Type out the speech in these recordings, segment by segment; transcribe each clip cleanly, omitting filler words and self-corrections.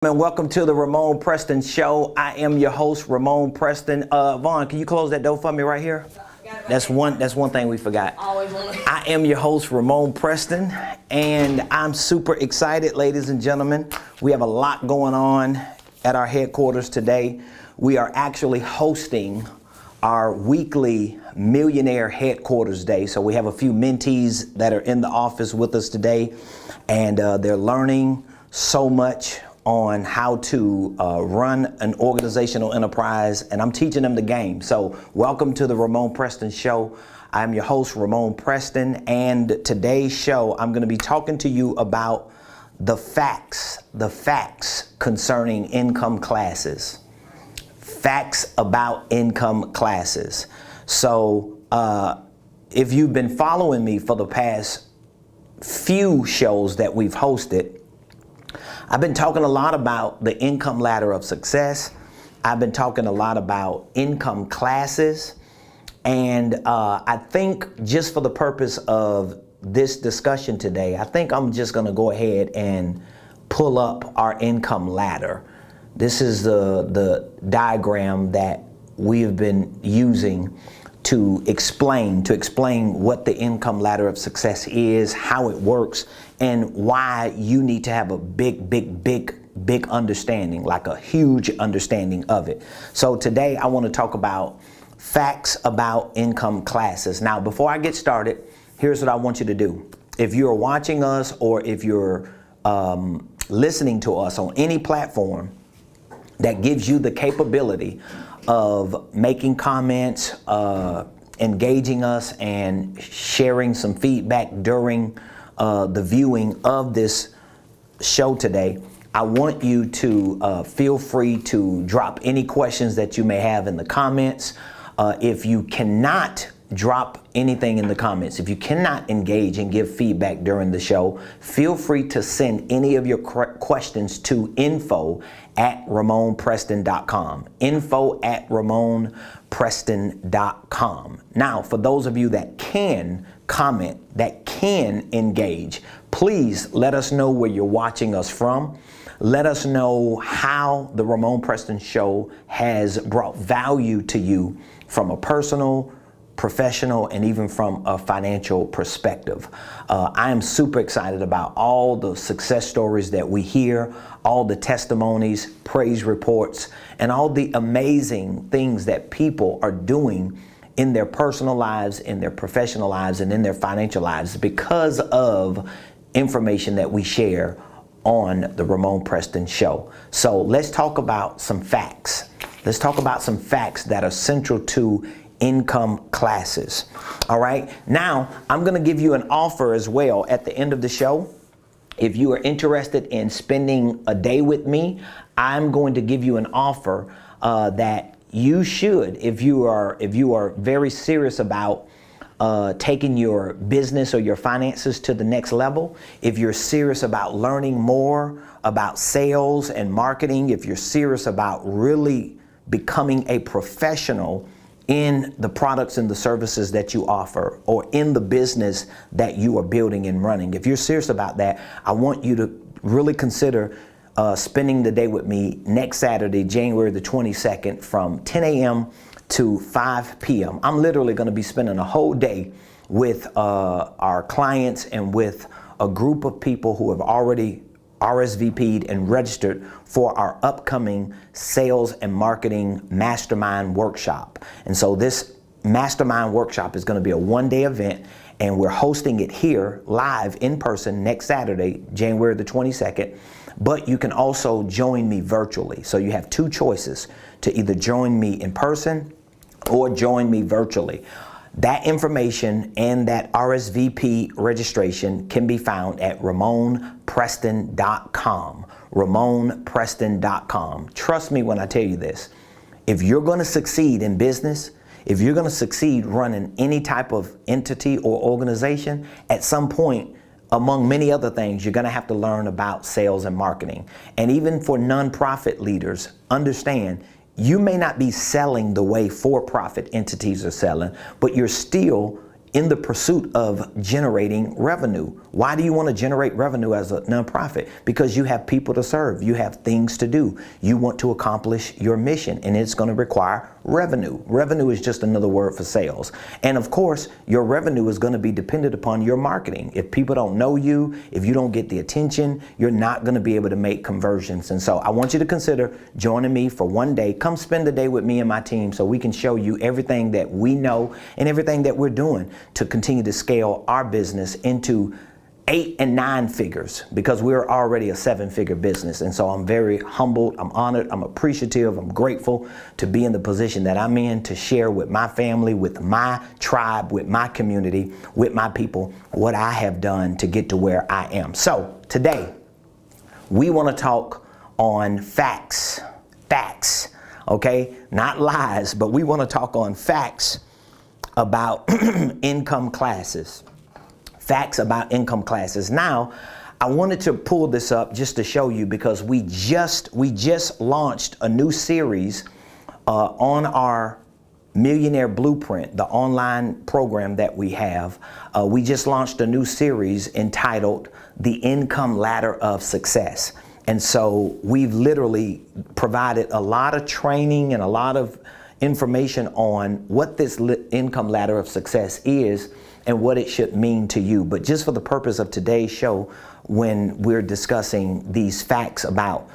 And welcome to the Ramon Preston Show. I am your host, Ramon Preston. Vaughn, can you close that door for me right here? That's one thing we forgot. I am your host, Ramon Preston, and I'm super excited, ladies and gentlemen. We have a lot going on at our headquarters today. We are actually hosting our weekly Millionaire Headquarters Day. So we have a few mentees that are in the office with us today, and they're learning so much on how to run an organizational enterprise, and I'm teaching them the game. So welcome to the Ramon Preston Show. I'm your host, Ramon Preston, and today's show, I'm going to be talking to you about the facts concerning income classes. Facts about income classes. So if you've been following me for the past few shows that we've hosted, I've been talking a lot about the income ladder of success. I've been talking a lot about income classes. And I think just for the purpose of this discussion today, I think I'm just going to go ahead and pull up our income ladder. This is the diagram that we've been using to explain what the income ladder of success is, how it works, and why you need to have a big understanding, like a huge understanding of it. So today I want to talk about facts about income classes. Now, before I get started, here's what I want you to do. If you're watching us or if you're listening to us on any platform that gives you the capability of making comments, engaging us, and sharing some feedback during the viewing of this show today, I want you to feel free to drop any questions that you may have in the comments. If you cannot drop anything in the comments, if you cannot engage and give feedback during the show, feel free to send any of your questions to info@RamonPreston.com. info@RamonPreston.com. Now, for those of you that can comment, that can engage, please let us know where you're watching us from. Let us know how the Ramon Preston Show has brought value to you from a personal, professional, and even from a financial perspective. I am super excited about all the success stories that we hear, all the testimonies, praise reports, and all the amazing things that people are doing in their personal lives, in their professional lives, and in their financial lives because of information that we share on the Ramon Preston Show. So let's talk about some facts. Let's talk about some facts that are central to income classes. All right. Now, I'm going to give you an offer as well at the end of the show. If you are interested in spending a day with me, I'm going to give you an offer that you should, if you are very serious about taking your business or your finances to the next level, if you're serious about learning more about sales and marketing, if you're serious about really becoming a professional in the products and the services that you offer, or in the business that you are building and running. If you're serious about that, I want you to really consider spending the day with me next Saturday, January the 22nd, from 10 a.m. to 5 p.m. I'm literally going to be spending a whole day with our clients and with a group of people who have already RSVP'd and registered for our upcoming sales and marketing mastermind workshop. And so this mastermind workshop is going to be a one-day event, and we're hosting it here live in person next Saturday, January the 22nd. But you can also join me virtually. So you have two choices, to either join me in person or join me virtually. That information and that RSVP registration can be found at RamonPreston.com. RamonPreston.com. Trust me when I tell you this. If you're going to succeed in business, if you're going to succeed running any type of entity or organization, at some point, among many other things, you're going to have to learn about sales and marketing. And even for nonprofit leaders, understand you may not be selling the way for-profit entities are selling, but you're still in the pursuit of generating revenue. Why do you want to generate revenue as a nonprofit? Because you have people to serve, you have things to do, you want to accomplish your mission, and it's going to require revenue. Revenue is just another word for sales. And of course, your revenue is going to be dependent upon your marketing. If people don't know you, if you don't get the attention, you're not going to be able to make conversions. And so I want you to consider joining me for one day. Come spend the day with me and my team so we can show you everything that we know and everything that we're doing to continue to scale our business into 8 and 9 figures, because we're already a 7-figure business. And so I'm very humbled, I'm honored, I'm appreciative, I'm grateful to be in the position that I'm in, to share with my family, with my tribe, with my community, with my people, what I have done to get to where I am. So today, we want to talk on facts, okay? Not lies, but we want to talk on facts about income classes. Facts about income classes. Now, I wanted to pull this up just to show you, because we just launched a new series on our Millionaire Blueprint, the online program that we have. We just launched a new series entitled The Income Ladder of Success. And so we've literally provided a lot of training and a lot of information on what this income ladder of success is and what it should mean to you. But just for the purpose of today's show, when we're discussing these facts about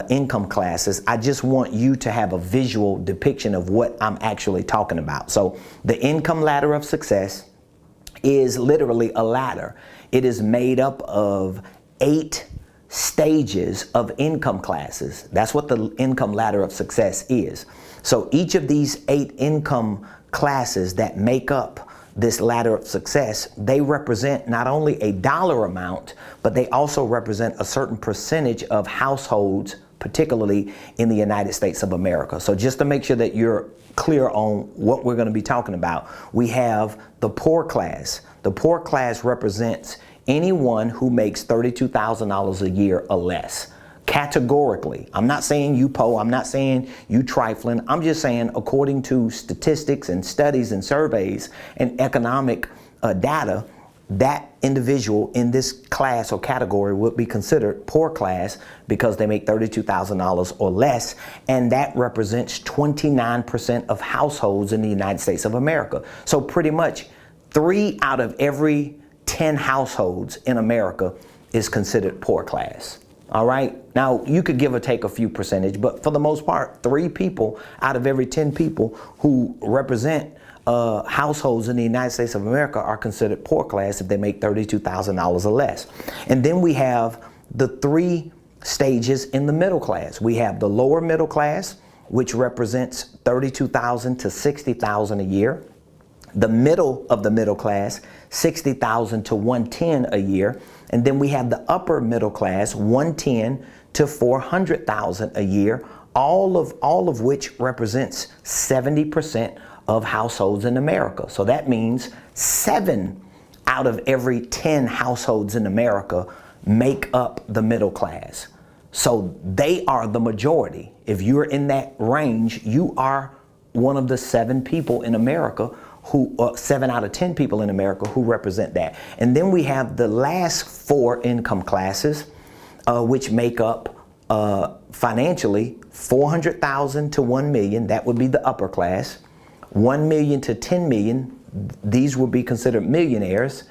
income classes, I just want you to have a visual depiction of what I'm actually talking about. So the income ladder of success is literally a ladder. It is made up of 8 stages of income classes. That's what the income ladder of success is. So each of these 8 income classes that make up this ladder of success, they represent not only a dollar amount, but they also represent a certain percentage of households, particularly in the United States of America. So just to make sure that you're clear on what we're going to be talking about, we have the poor class. The poor class represents anyone who makes $32,000 a year or less. Categorically, I'm not saying you poor, I'm not saying you trifling, I'm just saying according to statistics and studies and surveys and economic data, that individual in this class or category would be considered poor class because they make $32,000 or less, and that represents 29% of households in the United States of America. So pretty much 3 out of every 10 households in America is considered poor class. All right. Now, you could give or take a few percentage, but for the most part, 3 people out of every 10 people who represent households in the United States of America are considered poor class if they make $32,000 or less. And then we have the 3 stages in the middle class. We have the lower middle class, which represents $32,000 to $60,000 a year. The middle of the middle class, $60,000 to $110,000 a year. And then we have the upper middle class, $110,000 to $400,000 a year, all of which represents 70% of households in America. So that means 7 out of every 10 households in America make up the middle class. So they are the majority. If you're in that range, you are one of the 7 people in America who 7 out of 10 people in America who represent that. And then we have the last 4 income classes, which make up financially $400,000 to $1 million. That would be the upper class. $1 million to $10 million. These will be considered millionaires.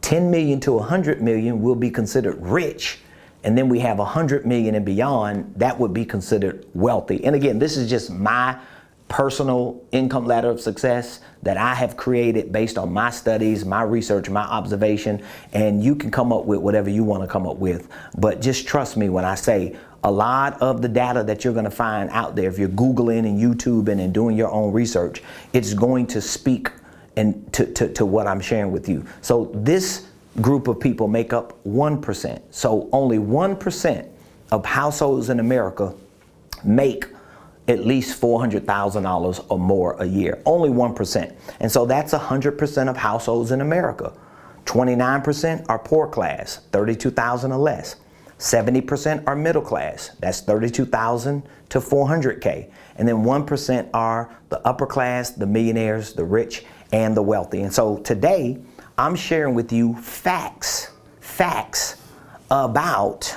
$10 million to $100 million will be considered rich. And then we have $100 million and beyond. That would be considered wealthy. And again, this is just my personal income ladder of success that I have created based on my studies, my research, my observation, and you can come up with whatever you want to come up with. But just trust me when I say a lot of the data that you're going to find out there, if you're Googling and YouTubing and doing your own research, it's going to speak and to what I'm sharing with you. So this group of people make up 1%. So only 1% of households in America make at least $400,000 or more a year, only 1%. And so that's 100% of households in America. 29% are poor class, 32,000 or less. 70% are middle class, that's 32,000 to 400K. And then 1% are the upper class, the millionaires, the rich, and the wealthy. And so today I'm sharing with you facts about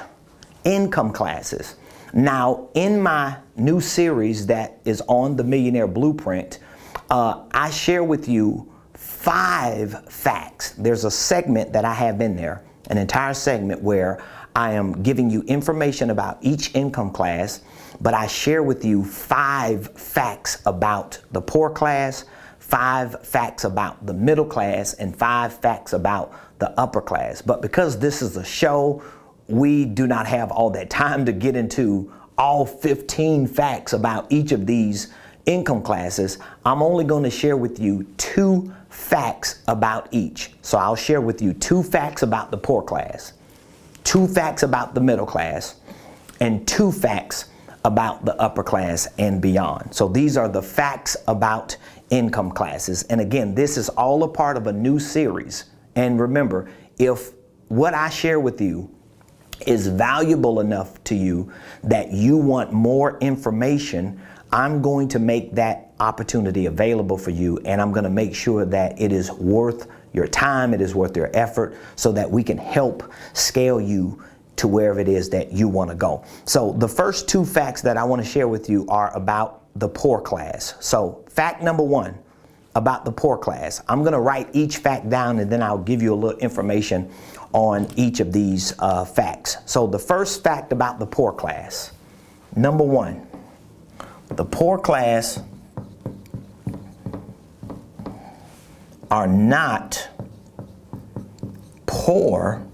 income classes. Now, in my new series that is on the Millionaire Blueprint, I share with you 5 facts. There's a segment that I have in there, an entire segment where I am giving you information about each income class, but I share with you 5 facts about the poor class, 5 facts about the middle class, and 5 facts about the upper class. But because this is a show, we do not have all that time to get into all 15 facts about each of these income classes. I'm only going to share with you 2 facts about each. So I'll share with you 2 facts about the poor class, 2 facts about the middle class, and 2 facts about the upper class and beyond. So these are the facts about income classes. And again, this is all a part of a new series. And remember, if what I share with you is valuable enough to you that you want more information, I'm going to make that opportunity available for you, and I'm going to make sure that it is worth your time, it is worth your effort, so that we can help scale you to wherever it is that you want to go. So the first 2 facts that I want to share with you are about the poor class. So fact number 1 about the poor class. I'm going to write each fact down, and then I'll give you a little information on each of these facts. So the first fact about the poor class, number 1, the poor class are not poor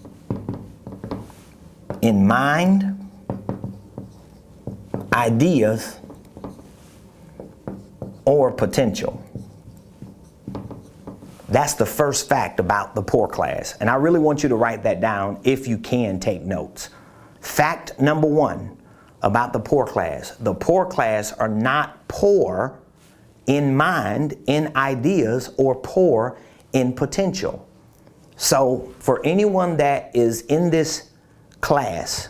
in mind, ideas, or potential. That's the first fact about the poor class. And I really want you to write that down if you can take notes. Fact number 1 about the poor class. The poor class are not poor in mind, in ideas, or poor in potential. So for anyone that is in this class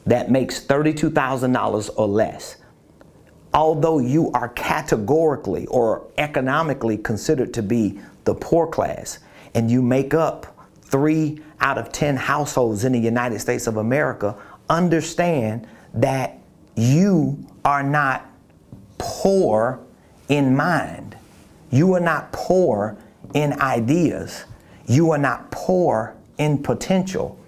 that makes $32,000 or less, although you are categorically or economically considered to be the poor class, and you make up 3 out of 10 households in the United States of America, understand that you are not poor in mind. You are not poor in ideas. You are not poor in potential.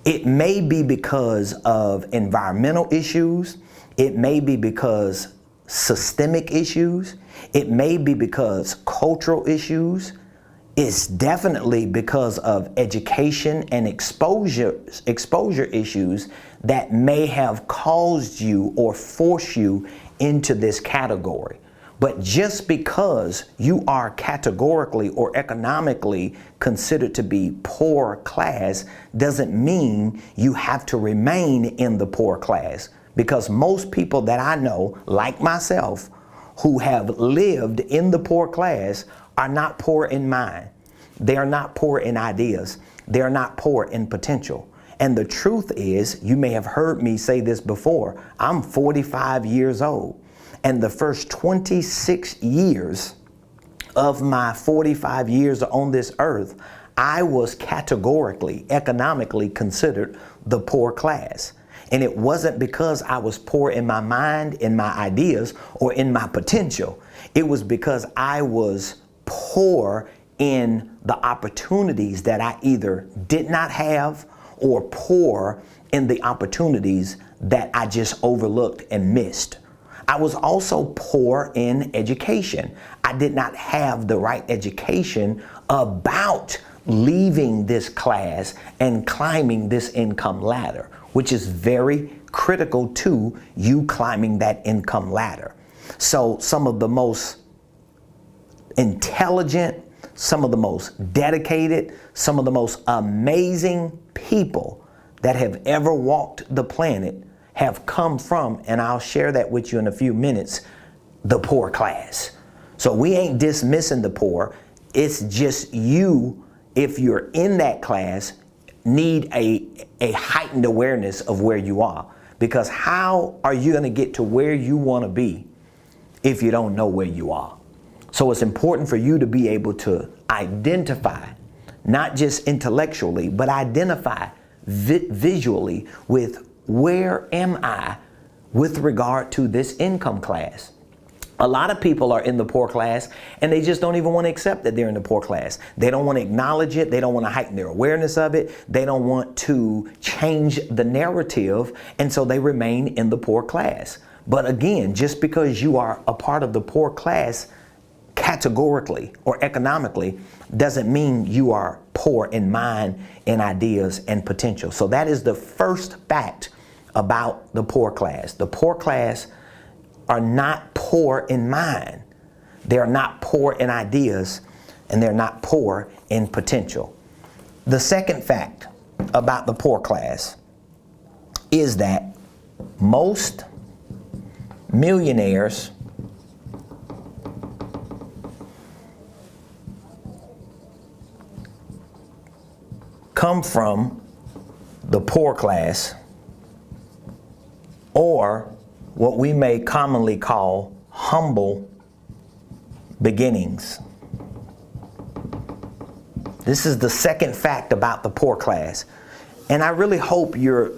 It may be because of environmental issues. It may be because systemic issues. It may be because cultural issues. It's definitely because of education and exposure issues that may have caused you or forced you into this category. But just because you are categorically or economically considered to be poor class doesn't mean you have to remain in the poor class. Because most people that I know, like myself, who have lived in the poor class are not poor in mind. They are not poor in ideas. They are not poor in potential. And the truth is, you may have heard me say this before, I'm 45 years old. And the first 26 years of my 45 years on this earth, I was categorically, economically considered the poor class. And it wasn't because I was poor in my mind, in my ideas, or in my potential. It was because I was poor in the opportunities that I either did not have, or poor in the opportunities that I just overlooked and missed. I was also poor in education. I did not have the right education about leaving this class and climbing this income ladder, which is very critical to you climbing that income ladder. So some of the most intelligent, some of the most dedicated, some of the most amazing people that have ever walked the planet have come from, and I'll share that with you in a few minutes, the poor class. So we ain't dismissing the poor. It's just you, if you're in that class, need a heightened awareness of where you are. Because how are you going to get to where you want to be if you don't know where you are? So it's important for you to be able to identify, not just intellectually, but identify visually with where am I with regard to this income class. A lot of people are in the poor class and they just don't even want to accept that they're in the poor class. They don't want to acknowledge it. They don't want to heighten their awareness of it. They don't want to change the narrative, and so they remain in the poor class. But again, just because you are a part of the poor class categorically or economically doesn't mean you are poor in mind, in ideas, and potential. So that is the first fact about the poor class. The poor class are not poor in mind. They're not poor in ideas, and they're not poor in potential. The second fact about the poor class is that most millionaires come from the poor class, or what we may commonly call humble beginnings. This is the second fact about the poor class. And I really hope you're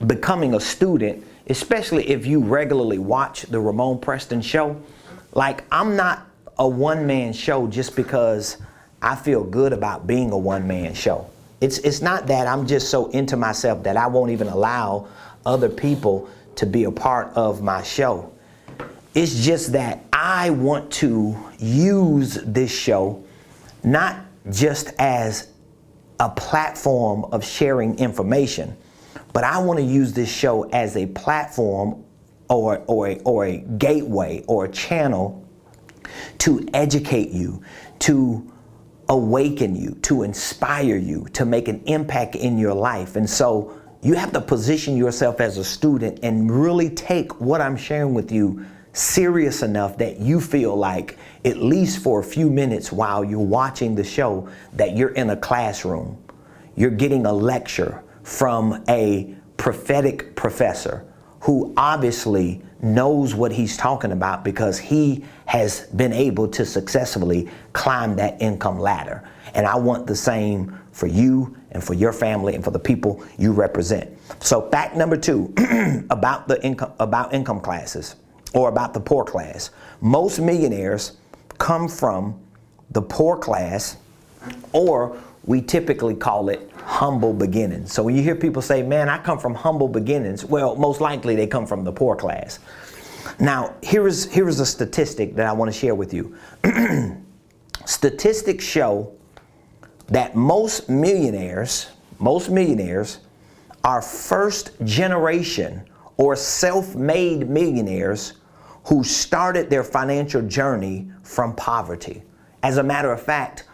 becoming a student, especially if you regularly watch the Ramon Preston show. Like, I'm not a one-man show just because I feel good about being a one-man show. It's not that I'm just so into myself that I won't even allow other people to be a part of my show. It's just that I want to use this show not just as a platform of sharing information, but I want to use this show as a platform or a gateway or a channel to educate you, to awaken you, to inspire you, to make an impact in your life. And so you have to position yourself as a student and really take what I'm sharing with you serious enough that you feel like, at least for a few minutes while you're watching the show, that you're in a classroom. You're getting a lecture from a prophetic professor who obviously knows what he's talking about because he has been able to successfully climb that income ladder. And I want the same for you and for your family and for the people you represent. So fact number 2 about income classes, or about the poor class. Most millionaires come from the poor class, or we typically call it humble beginnings. So when you hear people say, man, I come from humble beginnings, well, most likely they come from the poor class. Now, here is a statistic that I want to share with you. Statistics show that most millionaires are first generation or self-made millionaires who started their financial journey from poverty. As a matter of fact,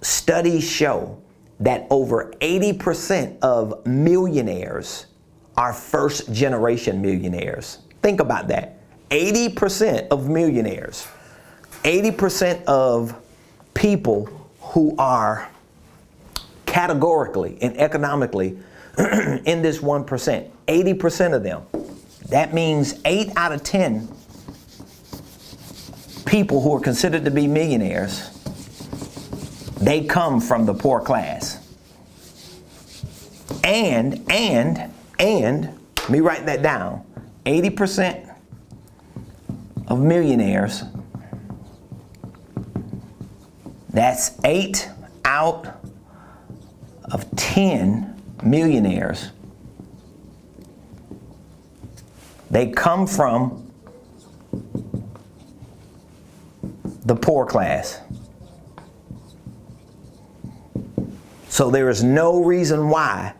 studies show that over 80% of millionaires are first generation millionaires. Think about that. 80% of millionaires, 80% of people who are categorically and economically in this 1%, 80% of them. That means 8 out of 10 people who are considered to be millionaires, they come from the poor class. And let me write that down. 80% of millionaires, that's 8 out of 10 millionaires, they come from the poor class. So there is no reason why,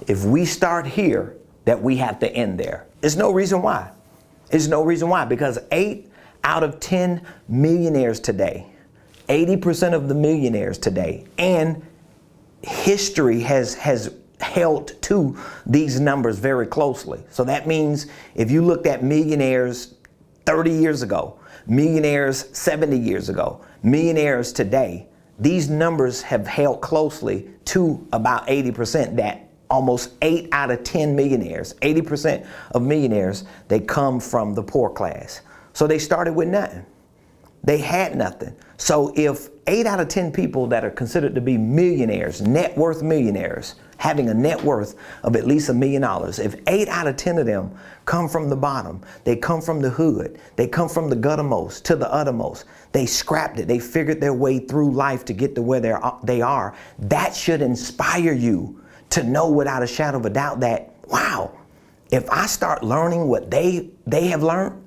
if we start here, that we have to end there. There's no reason why. There's no reason why, because 8 out of 10 millionaires today, 80% of the millionaires today, and history has held to these numbers very closely. So that means if you looked at millionaires 30 years ago, millionaires 70 years ago, millionaires today, these numbers have held closely to about 80%, that almost 8 out of 10 millionaires, 80% of millionaires, they come from the poor class. So they started with nothing. They had nothing. So if 8 out of 10 people that are considered to be millionaires, net worth millionaires, having a net worth of at least $1 million, if 8 out of 10 of them come from the bottom, they come from the hood, they come from the guttermost to the uttermost, they scrapped it, they figured their way through life to get to where they are, that should inspire you to know without a shadow of a doubt that, wow, if I start learning what they have learned,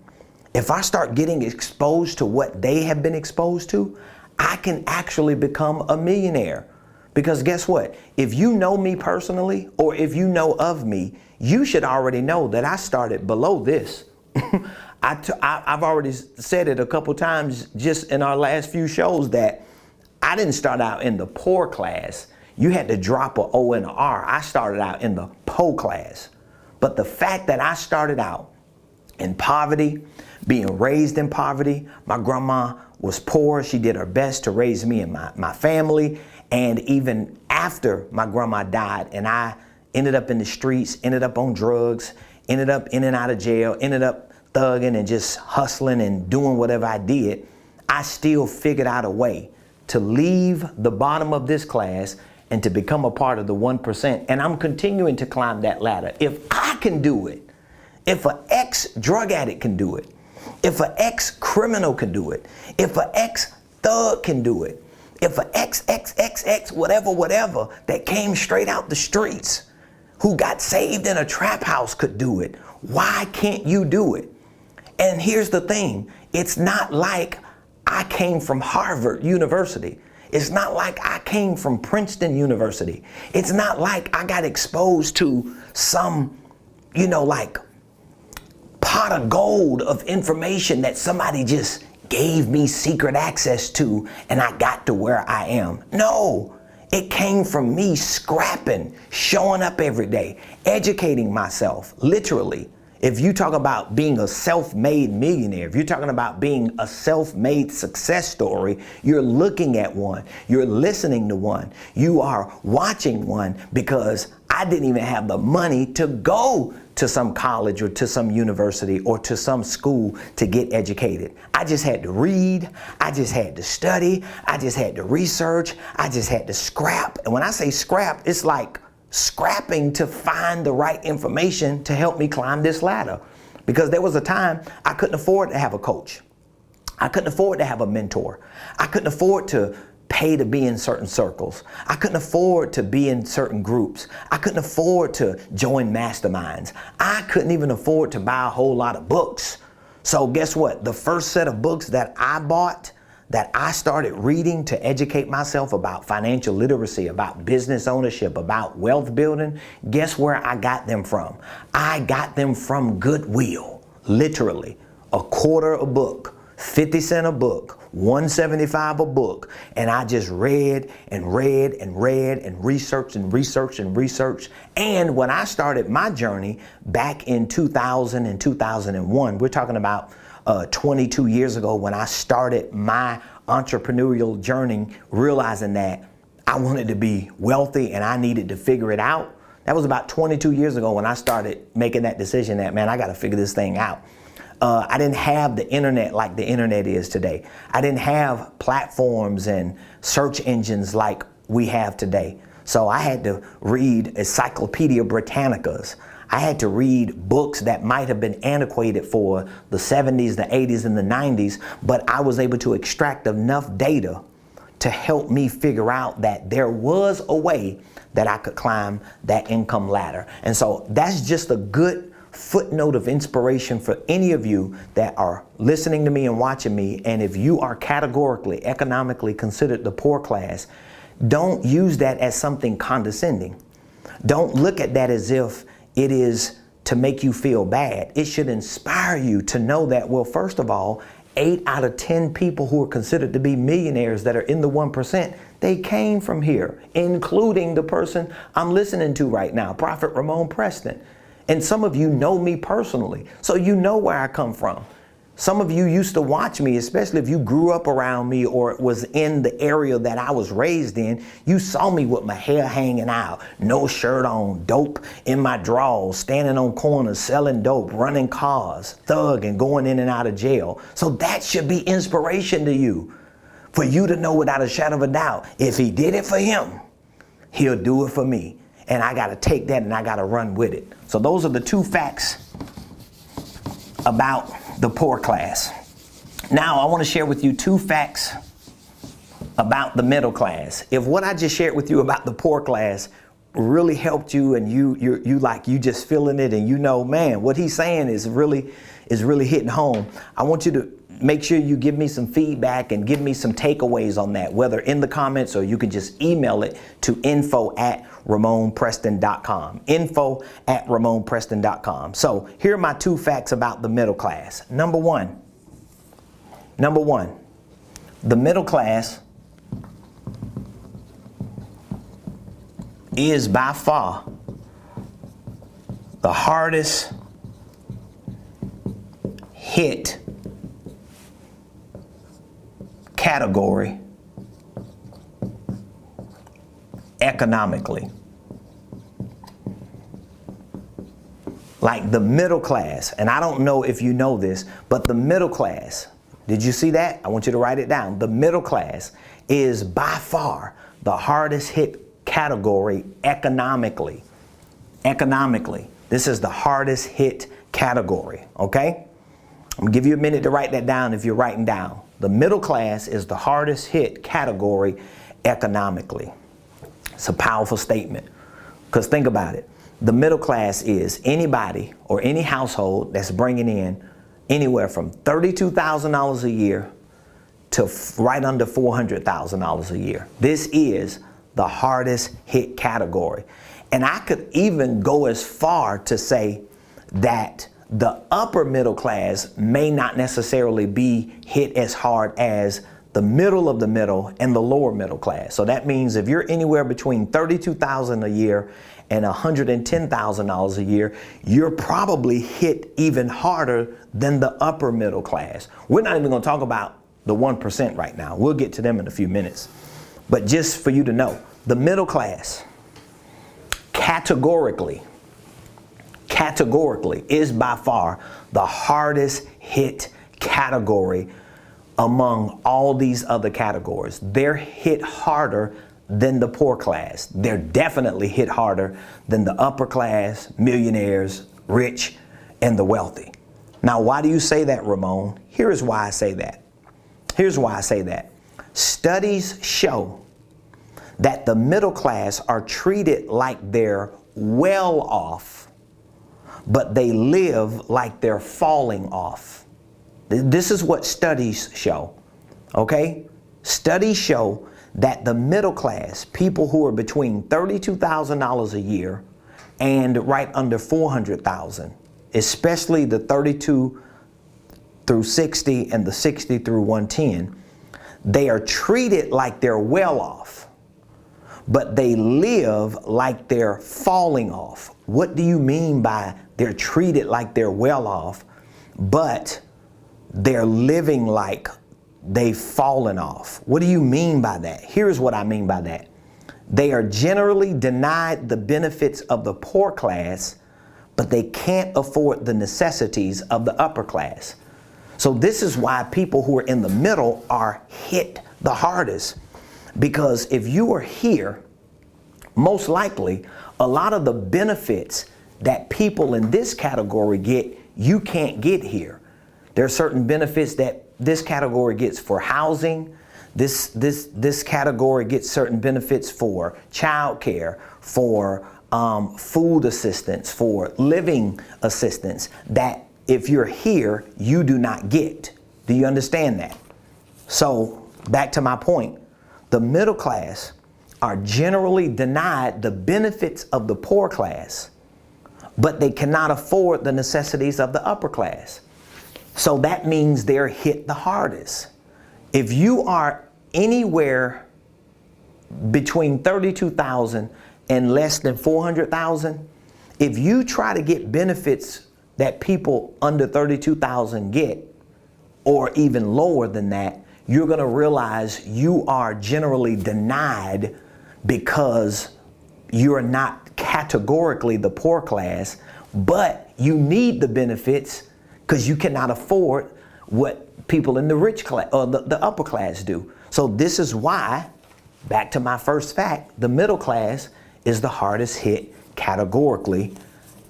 if I start getting exposed to what they have been exposed to, I can actually become a millionaire. Because guess what? If you know me personally, or if you know of me, you should already know that I started below this. I've already said it a couple times just in our last few shows that I didn't start out in the poor class. You had to drop an O and an R. I started out in the po class. But the fact that I started out in poverty, being raised in poverty, my grandma was poor. She did her best to raise me and my family. And even after my grandma died and I ended up in the streets, ended up on drugs, ended up in and out of jail, ended up thugging and just hustling and doing whatever I did, I still figured out a way to leave the bottom of this class and to become a part of the 1%. And I'm continuing to climb that ladder. If I can do it, if an ex-drug addict can do it, if an ex-criminal can do it, if an ex-thug can do it, if an ex, whatever, that came straight out the streets, who got saved in a trap house could do it, why can't you do it? And here's the thing, it's not like I came from Harvard University. It's not like I came from Princeton University. It's not like I got exposed to some, like pot of gold of information that somebody just gave me secret access to and I got to where I am. No, it came from me scrapping, showing up every day, educating myself, literally. If you talk about being a self-made millionaire, if you're talking about being a self-made success story, you're looking at one, you're listening to one, you are watching one, because I didn't even have the money to go to some college or to some university or to some school to get educated. I just had to read, I just had to study, I just had to research, I just had to scrap. And when I say scrap, it's like scrapping to find the right information to help me climb this ladder. Because there was a time I couldn't afford to have a coach. I couldn't afford to have a mentor. I couldn't afford to pay to be in certain circles. I couldn't afford to be in certain groups. I couldn't afford to join masterminds. I couldn't even afford to buy a whole lot of books. So guess what? The first set of books that I bought, that I started reading to educate myself about financial literacy, about business ownership, about wealth building, guess where I got them from? I got them from Goodwill, literally. $0.25 a book, 50 cents a book, $1.75 a book, and I just read and read and read and researched and researched and researched. And when I started my journey back in 2000 and 2001, we're talking about 22 years ago, when I started my entrepreneurial journey, realizing that I wanted to be wealthy and I needed to figure it out. That was about 22 years ago when I started making that decision that, man, I got to figure this thing out. I didn't have the internet like the internet is today. I didn't have platforms and search engines like we have today. So I had to read Encyclopedia Britannicas. I had to read books that might have been antiquated for the 70s, the 80s, and the 90s, but I was able to extract enough data to help me figure out that there was a way that I could climb that income ladder. And so that's just a good footnote of inspiration for any of you that are listening to me and watching me. And if you are categorically, economically considered the poor class, don't use that as something condescending. Don't look at that as if it is to make you feel bad. It should inspire you to know that, well, first of all, 8 out of 10 people who are considered to be millionaires that are in the 1%, they came from here, including the person I'm listening to right now, Prophet Ramon Preston. And some of you know me personally, so you know where I come from. Some of you used to watch me, especially if you grew up around me or was in the area that I was raised in. You saw me with my hair hanging out, no shirt on, dope in my drawers, standing on corners, selling dope, running cars, thug and going in and out of jail. So that should be inspiration to you, for you to know without a shadow of a doubt, if he did it for him, he'll do it for me. And I got to take that and I got to run with it. So those are the two facts about the poor class. Now I want to share with you two facts about the middle class. If what I just shared with you about the poor class really helped you and you just feeling it and you know, man, what he's saying is really hitting home, I want you to make sure you give me some feedback and give me some takeaways on that, whether in the comments or you can just email it to info@RamonPreston.com. info@RamonPreston.com. So here are my two facts about the middle class. Number one, the middle class is by far the hardest hit category economically. Like the middle class, and I don't know if you know this, but the middle class, did you see that? I want you to write it down. The middle class is by far the hardest hit category economically. Economically, this is the hardest hit category, okay? I'm gonna give you a minute to write that down if you're writing down. The middle class is the hardest hit category economically. It's a powerful statement, because think about it. The middle class is anybody or any household that's bringing in anywhere from $32,000 a year to right under $400,000 a year. This is the hardest hit category. And I could even go as far to say that the upper middle class may not necessarily be hit as hard as the middle of the middle and the lower middle class. So that means if you're anywhere between $32,000 a year and $110,000 a year, you're probably hit even harder than the upper middle class. We're not even going to talk about the 1% right now. We'll get to them in a few minutes. But just for you to know, the middle class categorically is by far the hardest hit category among all these other categories. They're hit harder than the poor class. They're definitely hit harder than the upper class, millionaires, rich, and the wealthy. Now, why do you say that, Ramon? Here's why I say that. Studies show that the middle class are treated like they're well off, but they live like they're falling off. This is what studies show, okay? Studies show that the middle class, people who are between $32,000 a year and right under $400,000, especially the 32 through 60 and the 60 through 110, they are treated like they're well off, but they live like they're falling off. What do you mean by they're treated like they're well off, but they're living like they've fallen off? What do you mean by that? Here's what I mean by that. They are generally denied the benefits of the poor class, but they can't afford the necessities of the upper class. So this is why people who are in the middle are hit the hardest. Because if you are here, most likely a lot of the benefits that people in this category get, you can't get here. There are certain benefits that this category gets for housing. This category gets certain benefits for childcare, for food assistance, for living assistance that if you're here, you do not get. Do you understand that? So back to my point, the middle class are generally denied the benefits of the poor class, but they cannot afford the necessities of the upper class. So that means they're hit the hardest. If you are anywhere between 32,000 and less than 400,000, if you try to get benefits that people under 32,000 get, or even lower than that, you're going to realize you are generally denied because you're not categorically the poor class, but you need the benefits because you cannot afford what people in the rich class or the upper class do. So this is why, back to my first fact, the middle class is the hardest hit categorically,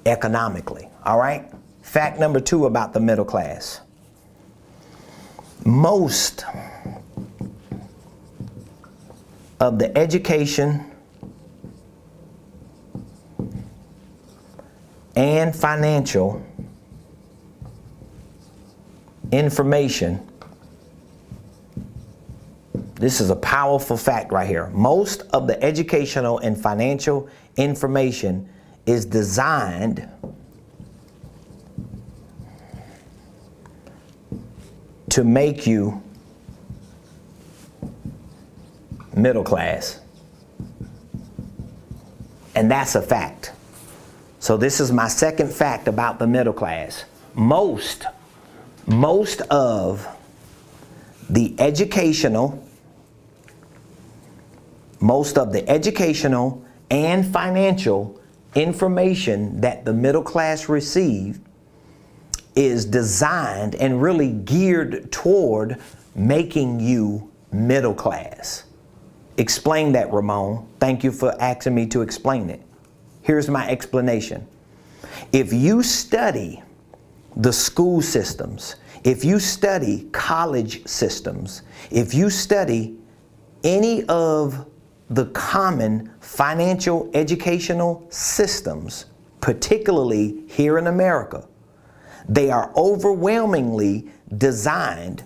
economically. All right? Fact number 2 about the middle class. Most of the education and financial information, this is a powerful fact right here. Most of the educational and financial information is designed to make you middle class. And that's a fact. So this is my second fact about the middle class. Most of the educational and financial information that the middle class receive is designed and really geared toward making you middle class. Explain that, Ramon. Thank you for asking me to explain it. Here's my explanation. If you study the school systems, if you study college systems, if you study any of the common financial educational systems, particularly here in America, they are overwhelmingly designed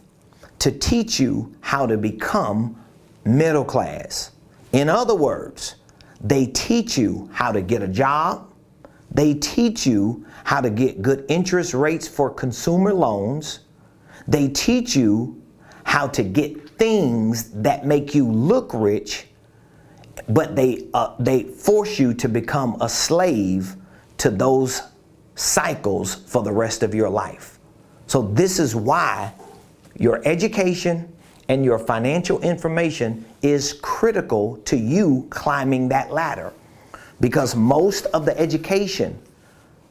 to teach you how to become middle class. In other words, they teach you how to get a job. They teach you how to get good interest rates for consumer loans. They teach you how to get things that make you look rich, but they force you to become a slave to those cycles for the rest of your life. So this is why your education and your financial information is critical to you climbing that ladder, because most of the education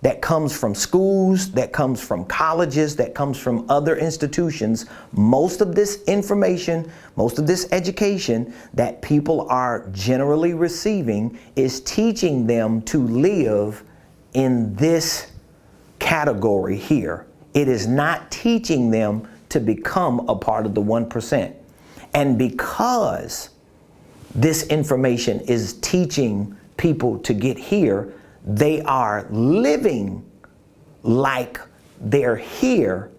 that comes from schools, that comes from colleges, that comes from other institutions, most of this information, most of this education that people are generally receiving is teaching them to live in this category here. It is not teaching them to become a part of the 1%. And because this information is teaching people to get here, they are living like they're here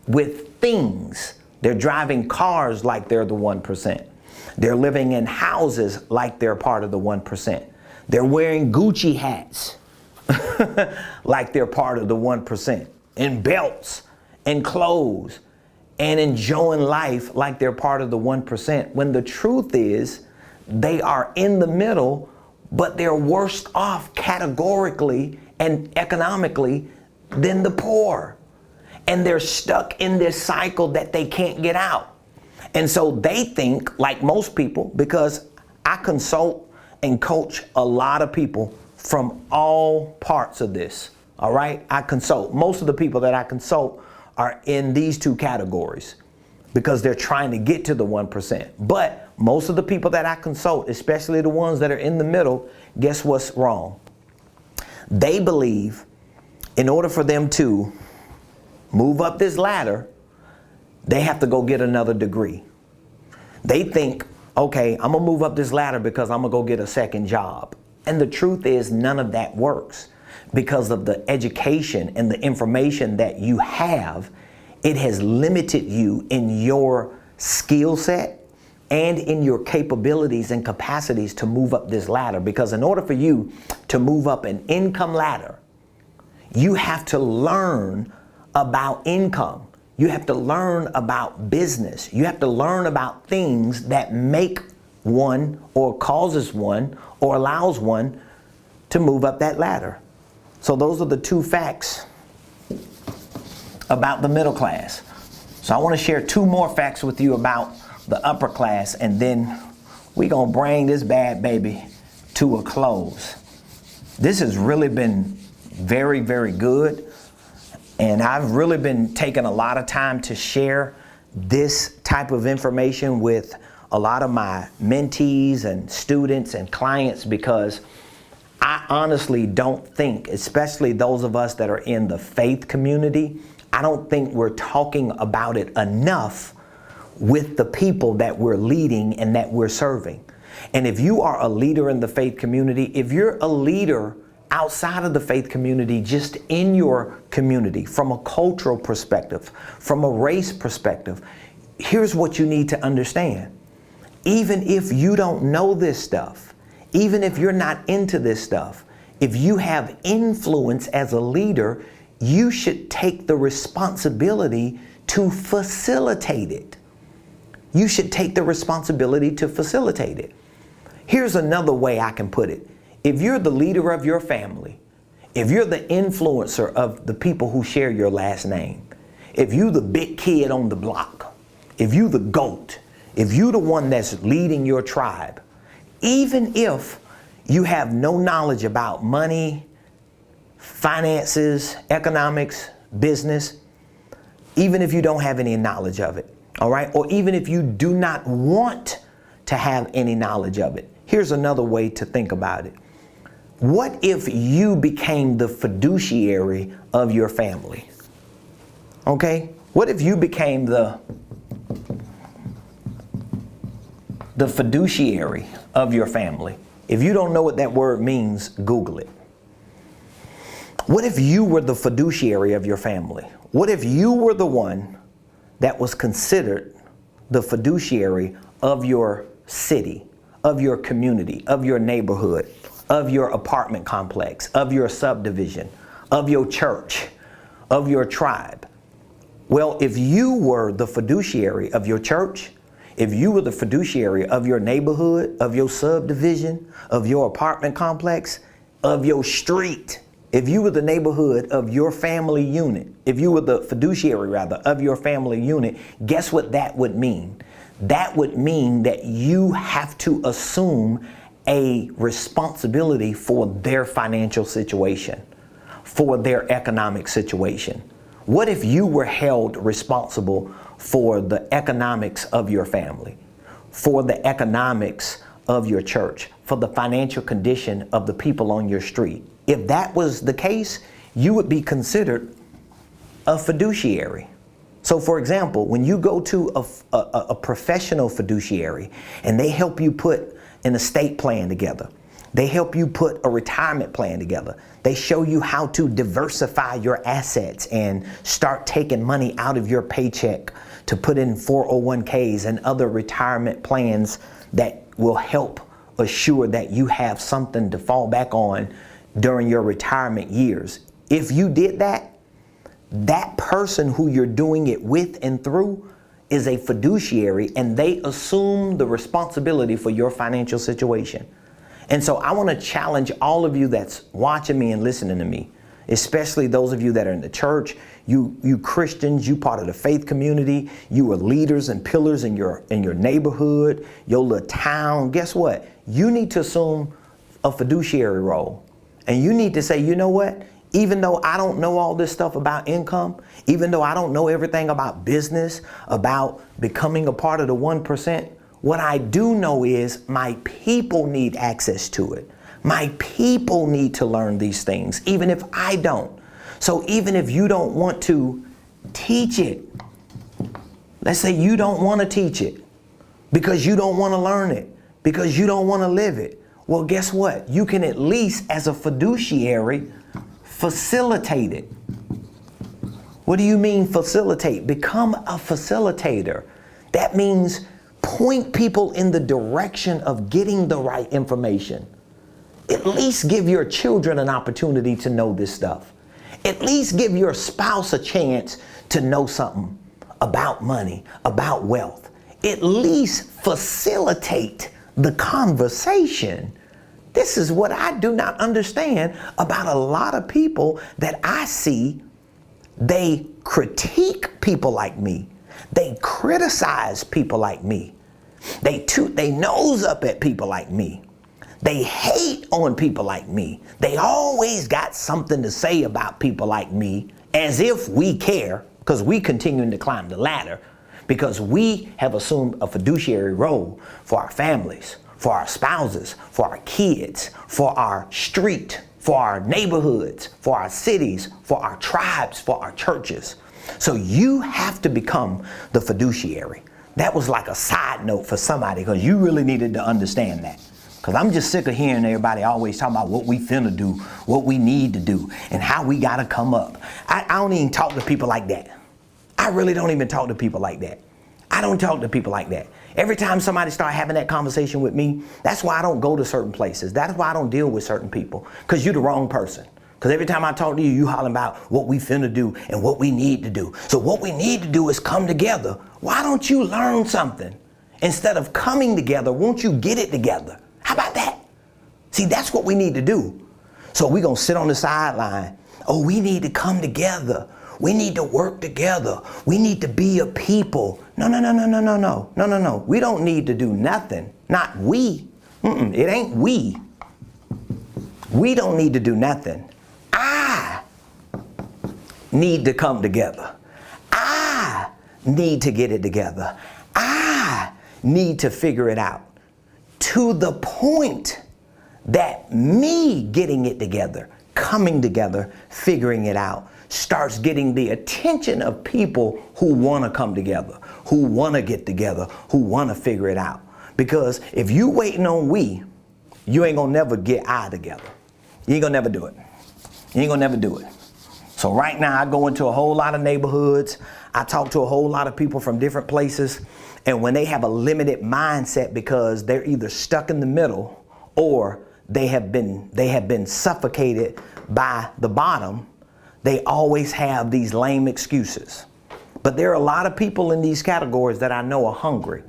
with things. They're driving cars like they're the 1%. They're living in houses like they're part of the 1%. They're wearing Gucci hats like they're part of the 1%, and belts and clothes, and enjoying life like they're part of the 1%, when the truth is they are in the middle, but they're worse off categorically and economically than the poor. And they're stuck in this cycle that they can't get out. And so they think, like most people, because I consult and coach a lot of people from all parts of this, all right? I consult. Most of the people that I consult are in these two categories because they're trying to get to the 1%. But most of the people that I consult, especially the ones that are in the middle, guess what's wrong? They believe in order for them to move up this ladder, they have to go get another degree. They think, okay, I'm gonna move up this ladder because I'm gonna go get a second job. And the truth is none of that works. Because of the education and the information that you have, it has limited you in your skill set and in your capabilities and capacities to move up this ladder. Because in order for you to move up an income ladder, you have to learn about income. You have to learn about business. You have to learn about things that make one or causes one or allows one to move up that ladder. So those are the two facts about the middle class. So I want to share 2 more facts with you about the upper class, and then we're going to bring this bad baby to a close. This has really been very, very good. And I've really been taking a lot of time to share this type of information with a lot of my mentees and students and clients, because I honestly don't think, especially those of us that are in the faith community, I don't think we're talking about it enough with the people that we're leading and that we're serving. And if you are a leader in the faith community, if you're a leader outside of the faith community, just in your community, from a cultural perspective, from a race perspective, here's what you need to understand. Even if you don't know this stuff, even if you're not into this stuff, if you have influence as a leader, you should take the responsibility to facilitate it. You should take the responsibility to facilitate it. Here's another way I can put it. If you're the leader of your family, if you're the influencer of the people who share your last name, if you the big kid on the block, if you the GOAT, if you the one that's leading your tribe, even if you have no knowledge about money, finances, economics, business, even if you don't have any knowledge of it, all right? Or even if you do not want to have any knowledge of it, here's another way to think about it. What if you became the fiduciary of your family? Okay? What if you became the fiduciary of your family? If you don't know what that word means, Google it. What if you were the fiduciary of your family? What if you were the one that was considered the fiduciary of your city, of your community, of your neighborhood, of your apartment complex, of your subdivision, of your church, of your tribe? Well, if you were the fiduciary of your church, if you were the fiduciary of your neighborhood, of your subdivision, of your apartment complex, of your street, if you were the neighborhood of your family unit, if you were the fiduciary rather of your family unit, guess what that would mean? That would mean that you have to assume a responsibility for their financial situation, for their economic situation. What if you were held responsible for the economics of your family, for the economics of your church, for the financial condition of the people on your street? If that was the case, you would be considered a fiduciary. So for example, when you go to a professional fiduciary and they help you put an estate plan together, they help you put a retirement plan together, they show you how to diversify your assets and start taking money out of your paycheck to put in 401ks and other retirement plans that will help assure that you have something to fall back on during your retirement years. If you did that, that person who you're doing it with and through is a fiduciary, and they assume the responsibility for your financial situation. And so I want to challenge all of you that's watching me and listening to me, especially those of you that are in the church, you Christians, you part of the faith community, you are leaders and pillars in your neighborhood, your little town. Guess what? You need to assume a fiduciary role. And you need to say, you know what? Even though I don't know all this stuff about income, even though I don't know everything about business, about becoming a part of the 1%, what I do know is my people need access to it. My people need to learn these things, even if I don't. So even if you don't want to teach it, let's say you don't want to teach it because you don't want to learn it, because you don't want to live it. Well, guess what? You can at least, as a fiduciary, facilitate it. What do you mean facilitate? Become a facilitator. That means point people in the direction of getting the right information. At least give your children an opportunity to know this stuff. At least give your spouse a chance to know something about money, about wealth. At least facilitate the conversation. This is what I do not understand about a lot of people that I see. They critique people like me. They criticize people like me. They toot their nose up at people like me. They hate on people like me. They always got something to say about people like me, as if we care, because we continuing to climb the ladder, because we have assumed a fiduciary role for our families, for our spouses, for our kids, for our street, for our neighborhoods, for our cities, for our tribes, for our churches. So you have to become the fiduciary. That was like a side note for somebody, because you really needed to understand that. Because I'm just sick of hearing everybody always talking about what we finna do, what we need to do, and how we gotta come up. I don't even talk to people like that. I really don't even talk to people like that. I don't talk to people like that. Every time somebody start having that conversation with me, that's why I don't go to certain places. That's why I don't deal with certain people, because you're the wrong person. Because every time I talk to you, you hollering about what we finna do and what we need to do. So what we need to do is come together. Why don't you learn something? Instead of coming together, won't you get it together? How about that? See, that's what we need to do. So we're going to sit on the sideline. Oh, we need to come together. We need to work together. We need to be a people. No. We don't need to do nothing. Not we. It ain't we. We don't need to do nothing. I need to come together. I need to get it together. I need to figure it out. To the point that me getting it together, coming together, figuring it out, starts getting the attention of people who want to come together, who want to get together, who want to figure it out. Because if you waiting on we, you ain't gonna never get I together. You ain't gonna never do it. You ain't gonna never do it. So right now I go into a whole lot of neighborhoods. I talk to a whole lot of people from different places. And when they have a limited mindset because they're either stuck in the middle or they have been suffocated by the bottom, they always have these lame excuses. But there are a lot of people in these categories that I know are hungry.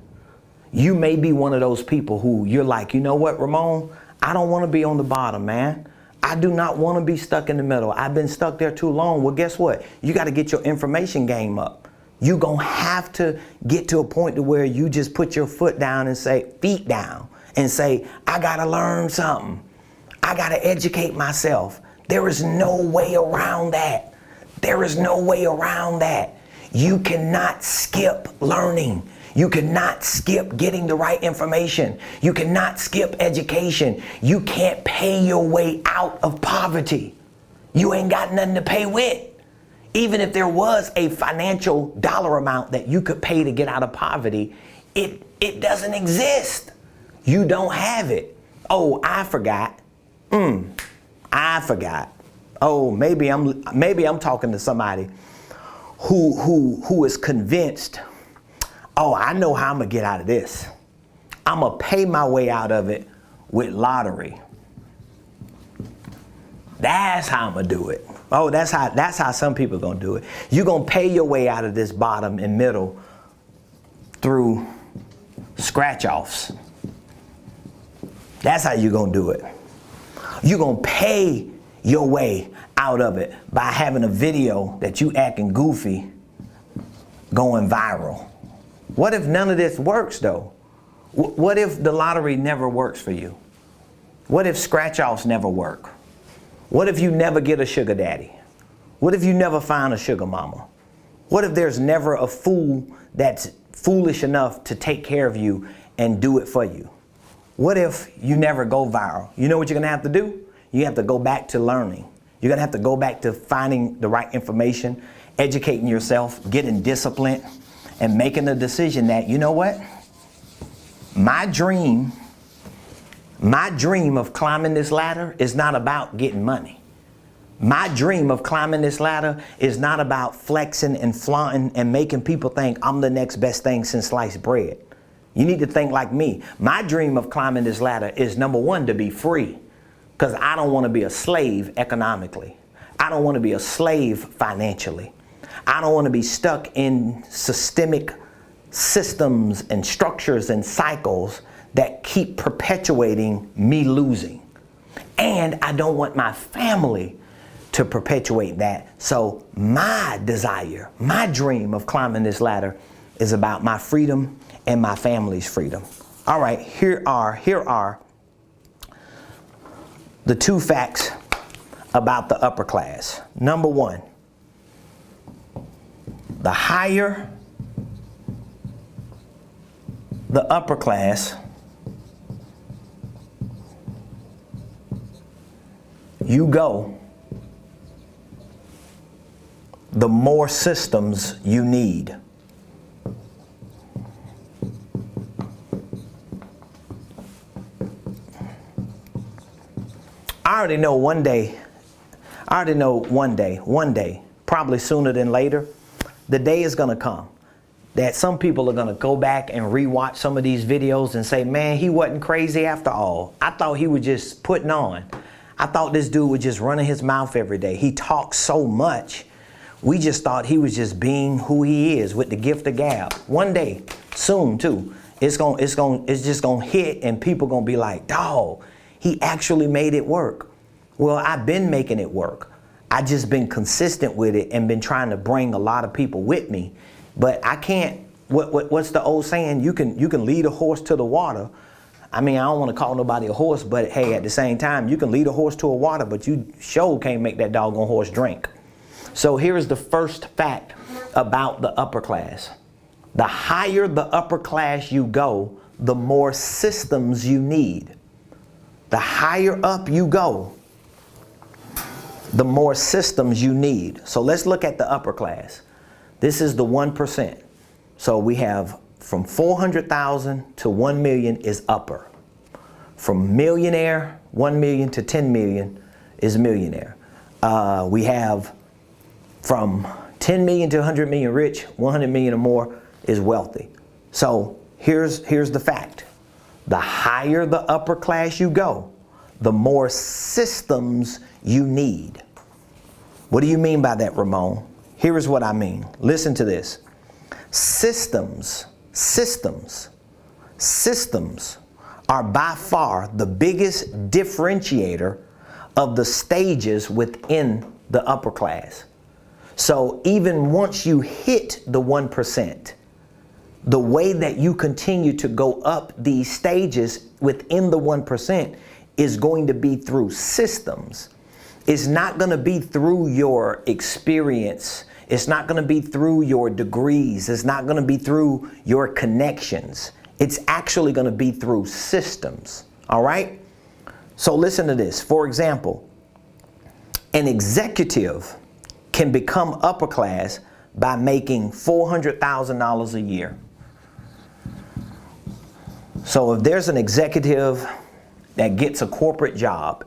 You may be one of those people who you're like, you know what, Ramon? I don't want to be on the bottom, man. I do not want to be stuck in the middle. I've been stuck there too long. Well, guess what? You got to get your information game up. You're going to have to get to a point to where you just put your foot down and say, feet down, and say, I got to learn something. I got to educate myself. There is no way around that. There is no way around that. You cannot skip learning. You cannot skip getting the right information. You cannot skip education. You can't pay your way out of poverty. You ain't got nothing to pay with. Even if there was a financial dollar amount that you could pay to get out of poverty, it doesn't exist. You don't have it. Oh, I forgot. I forgot. Oh, maybe I'm talking to somebody who is convinced, oh, I know how I'm gonna get out of this. I'm gonna pay my way out of it with lottery. That's how I'm gonna do it. Oh, that's how some people are gonna do it. You're gonna pay your way out of this bottom and middle through scratch-offs. That's how you're gonna do it. You're gonna pay your way out of it by having a video that you acting goofy going viral. What if none of this works though? What if the lottery never works for you? What if scratch-offs never work? What if you never get a sugar daddy? What if you never find a sugar mama? What if there's never a fool that's foolish enough to take care of you and do it for you? What if you never go viral? You know what you're gonna have to do? You have to go back to learning. You're gonna have to go back to finding the right information, educating yourself, getting disciplined, and making a decision that, you know what? My dream of climbing this ladder is not about getting money. My dream of climbing this ladder is not about flexing and flaunting and making people think I'm the next best thing since sliced bread. You need to think like me. My dream of climbing this ladder is, number one, to be free, because I don't want to be a slave economically. I don't want to be a slave financially. I don't want to be stuck in systemic systems and structures and cycles that keep perpetuating me losing. And I don't want my family to perpetuate that. So my desire, my dream of climbing this ladder is about my freedom and my family's freedom. All right, here are the 2 facts about the upper class. Number 1, the higher the upper class, you go, the more systems you need. I already know one day, probably sooner than later, the day is going to come that some people are going to go back and rewatch some of these videos and say, man, he wasn't crazy after all. I thought he was just putting on. I thought this dude was just running his mouth every day. He talks so much. We just thought he was just being who he is with the gift of gab. One day, soon too, it's just gonna hit and people gonna be like, dawg, he actually made it work. Well, I've been making it work. I just been consistent with it and been trying to bring a lot of people with me. But I can't, what's the old saying? You can lead a horse to the water. I mean, I don't want to call nobody a horse, but hey, at the same time, you can lead a horse to a water, but you sure can't make that doggone horse drink. So here is the first fact about the upper class. The higher the upper class you go, the more systems you need. The higher up you go, the more systems you need. So let's look at the upper class. This is the 1%. So we have from 400,000 to 1 million is upper. From millionaire, 1 million to 10 million is millionaire. We have from 10 million to 100 million rich, 100 million or more is wealthy. So here's the fact. The higher the upper class you go, the more systems you need. What do you mean by that, Ramon? Here is what I mean. Listen to this. Systems are by far the biggest differentiator of the stages within the upper class. So even once you hit the 1%, the way that you continue to go up these stages within the 1% is going to be through systems. It's not going to be through your experience. It's not going to be through your degrees. It's not going to be through your connections. It's actually going to be through systems. All right? So listen to this. For example, an executive can become upper class by making $400,000 a year. So if there's an executive that gets a corporate job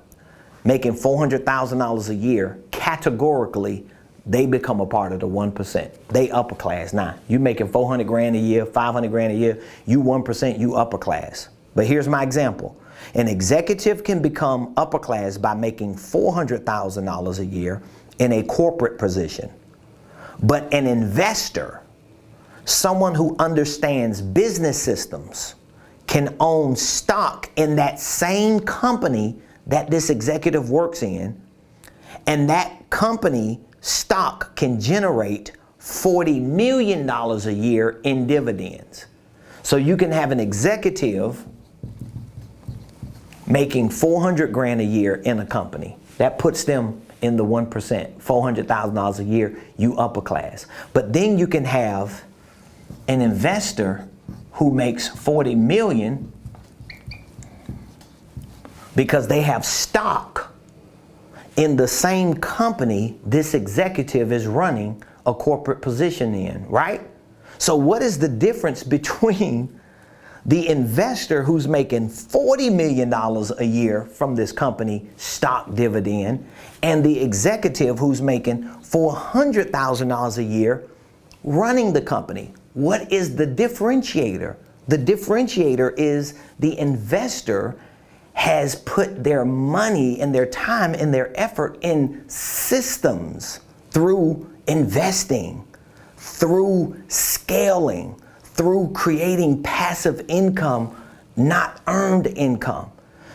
making $400,000 a year, categorically, they become a part of the 1%. They upper class. Now, you making 400 grand a year, 500 grand a year, you 1%, you upper class. But here's my example. An executive can become upper class by making $400,000 a year in a corporate position. But an investor, someone who understands business systems, can own stock in that same company that this executive works in, and that company stock can generate $40 million a year in dividends. So you can have an executive making 400 grand a year in a company. That puts them in the 1%, $400,000 a year, you upper class. But then you can have an investor who makes 40 million because they have stock in the same company this executive is running a corporate position in, right? So what is the difference between the investor who's making $40 million a year from this company stock dividend and the executive who's making $400,000 a year running the company? What is the differentiator? The differentiator is the investor has put their money and their time and their effort in systems through investing, through scaling, through creating passive income, not earned income.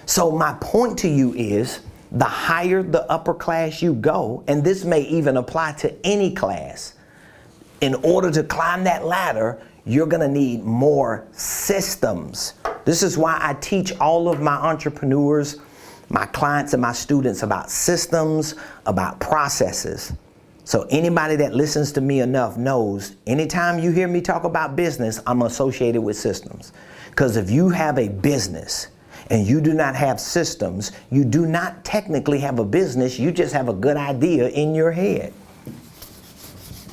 So my point to you is, the higher the upper class you go, and this may even apply to any class, in order to climb that ladder, you're gonna need more systems. This is why I teach all of my entrepreneurs, my clients and my students about systems, about processes. So anybody that listens to me enough knows anytime you hear me talk about business, I'm associated with systems. Because if you have a business and you do not have systems, you do not technically have a business, you just have a good idea in your head.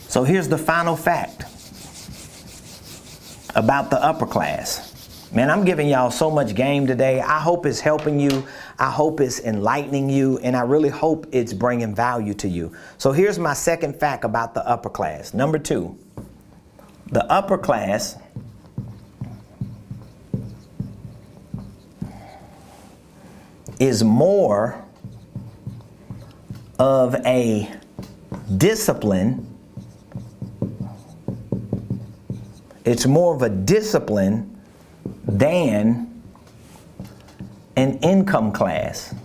So here's the final fact about the upper class. Man, I'm giving y'all so much game today. I hope it's helping you. I hope it's enlightening you. And I really hope it's bringing value to you. So here's my second fact about the upper class. Number 2, the upper class is more of a discipline. It's more of a discipline than an income class.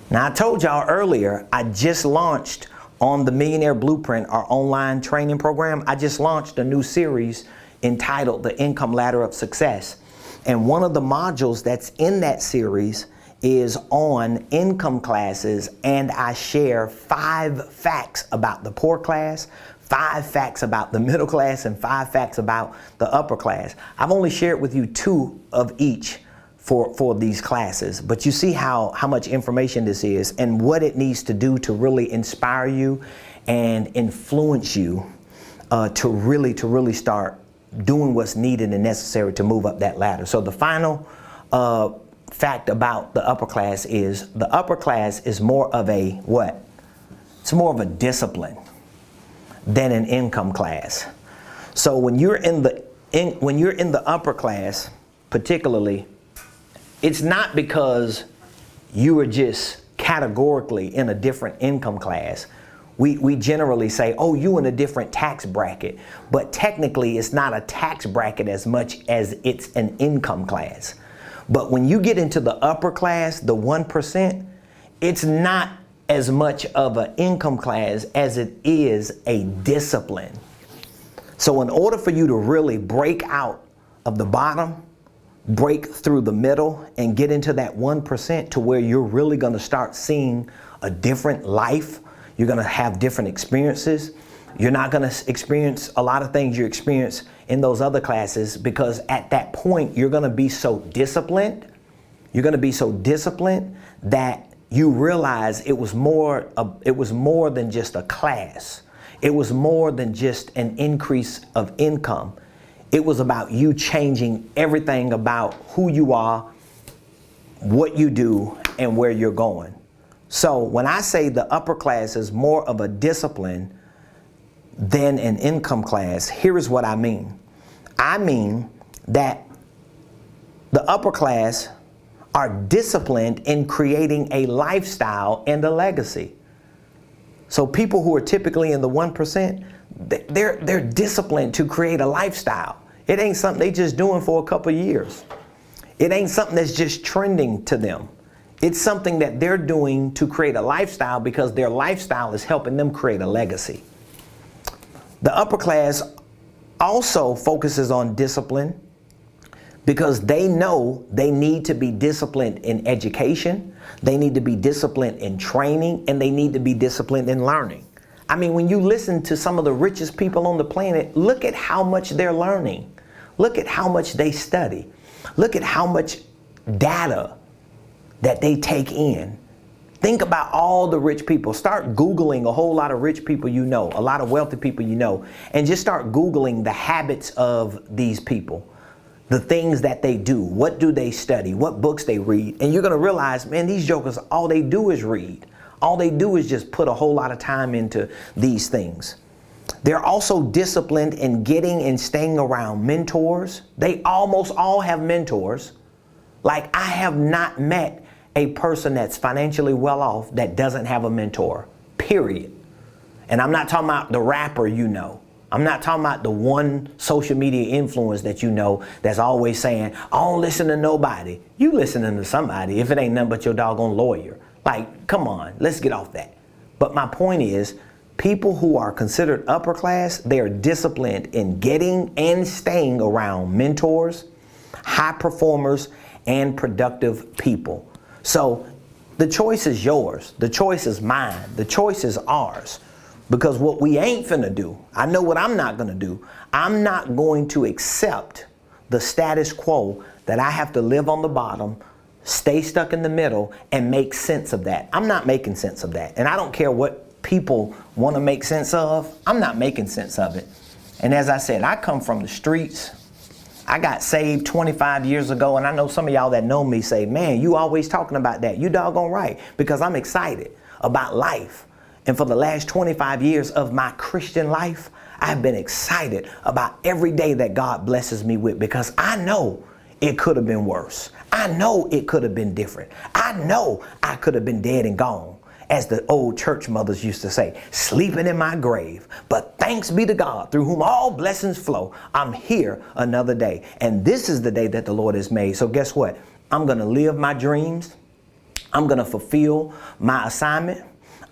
Now, I told y'all earlier, I just launched on the Millionaire Blueprint, our online training program. I just launched a new series entitled The Income Ladder of Success. And one of the modules that's in that series is on income classes, and I share 5 facts about the poor class, 5 facts about the middle class, and 5 facts about the upper class. I've only shared with you 2 of each for these classes, but you see how much information this is and what it needs to do to really inspire you and influence you to really start doing what's needed and necessary to move up that ladder. So the final fact about the upper class is the upper class is more of a what? It's more of a discipline than an income class. So when you're in the upper class, particularly, it's not because you are just categorically in a different income class. We generally say, oh, you in a different tax bracket, but technically it's not a tax bracket as much as it's an income class. But when you get into the upper class, the 1%, it's not as much of an income class as it is a discipline. So in order for you to really break out of the bottom, break through the middle, and get into that 1% to where you're really going to start seeing a different life, you're going to have different experiences. You're not going to experience a lot of things you experience in those other classes, because at that point you're going to be so disciplined. You're going to be so disciplined that you realize it was more than just a class. It was more than just an increase of income. It was about you changing everything about who you are, what you do, and where you're going. So when I say the upper class is more of a discipline than an income class, here is what I mean. I mean that the upper class are disciplined in creating a lifestyle and a legacy. So people who are typically in the 1%, they're disciplined to create a lifestyle. It ain't something they just doing for a couple of years. It ain't something that's just trending to them. It's something that they're doing to create a lifestyle because their lifestyle is helping them create a legacy. The upper class also focuses on discipline because they know they need to be disciplined in education, they need to be disciplined in training, and they need to be disciplined in learning. I mean, when you listen to some of the richest people on the planet, look at how much they're learning. Look at how much they study. Look at how much data that they take in. Think about all the rich people. Start Googling a whole lot of rich people you know, a lot of wealthy people you know, and just start Googling the habits of these people, the things that they do. What do they study? What books they read? And you're going to realize, man, these jokers, all they do is read. All they do is just put a whole lot of time into these things. They're also disciplined in getting and staying around mentors. They almost all have mentors. Like, I have not met a person that's financially well off that doesn't have a mentor, period. And I'm not talking about the rapper you know. I'm not talking about the one social media influence that you know that's always saying, I don't listen to nobody. You listening to somebody if it ain't nothing but your doggone lawyer. Like, come on, let's get off that. But my point is, People who are considered upper class, they are disciplined in getting and staying around mentors, high performers, and productive people. So the choice is yours. The choice is mine. The choice is ours. Because what we ain't finna do, I know what I'm not gonna do. I'm not going to accept the status quo that I have to live on the bottom, stay stuck in the middle, and make sense of that. I'm not making sense of that. And I don't care what people want to make sense of. I'm not making sense of it. And as I said, I come from the streets. I got saved 25 years ago, and I know some of y'all that know me say, man, you always talking about that. You doggone right, because I'm excited about life. And for the last 25 years of my Christian life, I've been excited about every day that God blesses me with, because I know it could have been worse. I know it could have been different. I know I could have been dead and gone. As the old church mothers used to say, sleeping in my grave. But thanks be to God, through whom all blessings flow. I'm here another day. And this is the day that the Lord has made. So guess what? I'm going to live my dreams. I'm going to fulfill my assignment.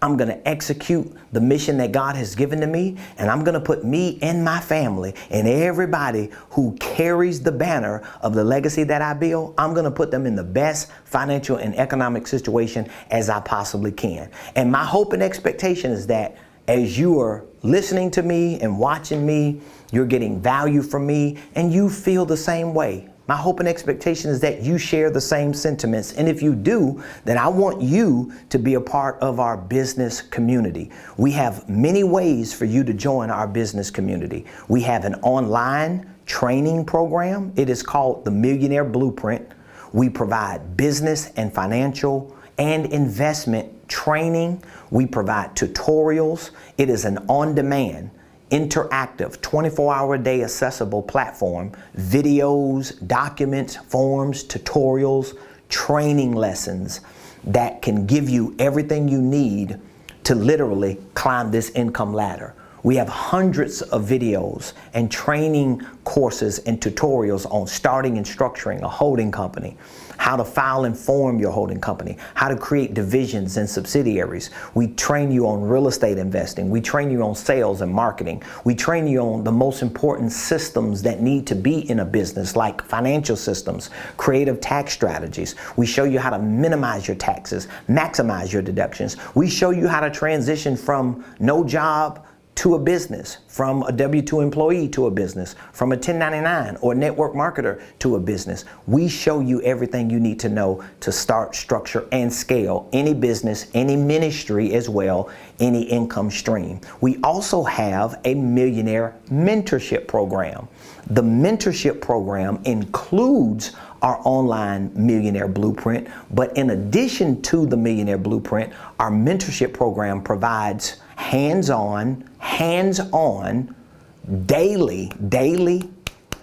I'm going to execute the mission that God has given to me. And I'm going to put me and my family and everybody who carries the banner of the legacy that I build, I'm going to put them in the best financial and economic situation as I possibly can. And my hope and expectation is that as you are listening to me and watching me, you're getting value from me, and you feel the same way. My hope and expectation is that you share the same sentiments. And if you do, then I want you to be a part of our business community. We have many ways for you to join our business community. We have an online training program. It is called the Millionaire Blueprint. We provide business and financial and investment training. We provide tutorials. It is an on-demand, interactive, 24-hour-a-day accessible platform, videos, documents, forms, tutorials, training lessons that can give you everything you need to literally climb this income ladder. We have hundreds of videos and training courses and tutorials on starting and structuring a holding company, how to file and form your holding company, how to create divisions and subsidiaries. We train you on real estate investing. We train you on sales and marketing. We train you on the most important systems that need to be in a business, like financial systems, creative tax strategies. We show you how to minimize your taxes, maximize your deductions. We show you how to transition from no job to a business, from a W-2 employee to a business, from a 1099 or network marketer to a business. We show you everything you need to know to start, structure, and scale any business, any ministry as well, any income stream. We also have a Millionaire Mentorship program. The Mentorship program includes our online Millionaire Blueprint, but in addition to the Millionaire Blueprint, our mentorship program provides hands-on, daily,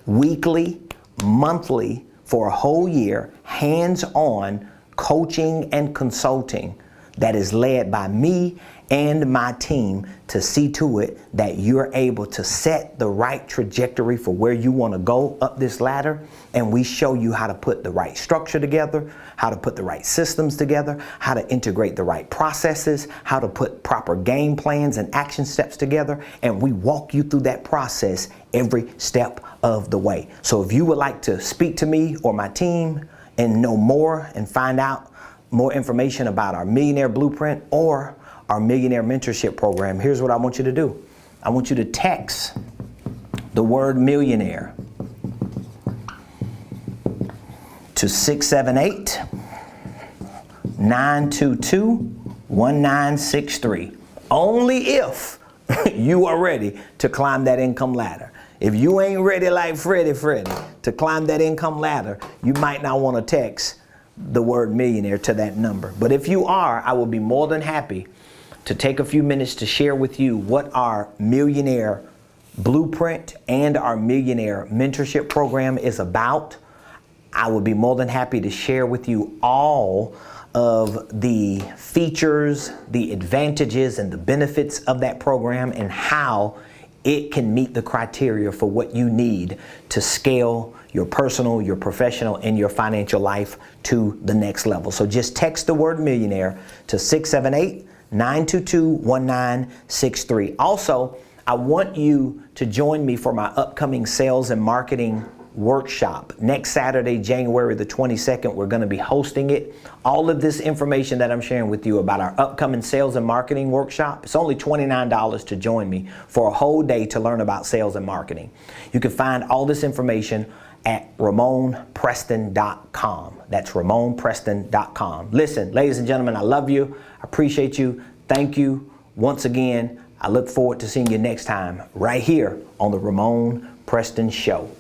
weekly, monthly, for a whole year, hands-on coaching and consulting that is led by me and my team to see to it that you're able to set the right trajectory for where you want to go up this ladder. And we show you how to put the right structure together, how to put the right systems together, how to integrate the right processes, how to put proper game plans and action steps together. And we walk you through that process every step of the way. So if you would like to speak to me or my team and know more and find out more information about our Millionaire Blueprint or our Millionaire Mentorship program, here's what I want you to do. I want you to text the word millionaire to 678-922-1963. Only if you are ready to climb that income ladder. If you ain't ready like Freddy to climb that income ladder, you might not want to text the word millionaire to that number. But if you are, I will be more than happy to take a few minutes to share with you what our Millionaire Blueprint and our Millionaire Mentorship program is about. I would be more than happy to share with you all of the features, the advantages, and the benefits of that program and how it can meet the criteria for what you need to scale your personal, your professional, and your financial life to the next level. So just text the word millionaire to 678 922-1963. Also, I want you to join me for my upcoming sales and marketing workshop. Next Saturday, January the 22nd, we're going to be hosting it. All of this information that I'm sharing with you about our upcoming sales and marketing workshop, it's only $29 to join me for a whole day to learn about sales and marketing. You can find all this information at RamonPreston.com. That's RamonPreston.com. Listen, ladies and gentlemen, I love you. I appreciate you. Thank you once again. I look forward to seeing you next time right here on the Ramon Preston Show.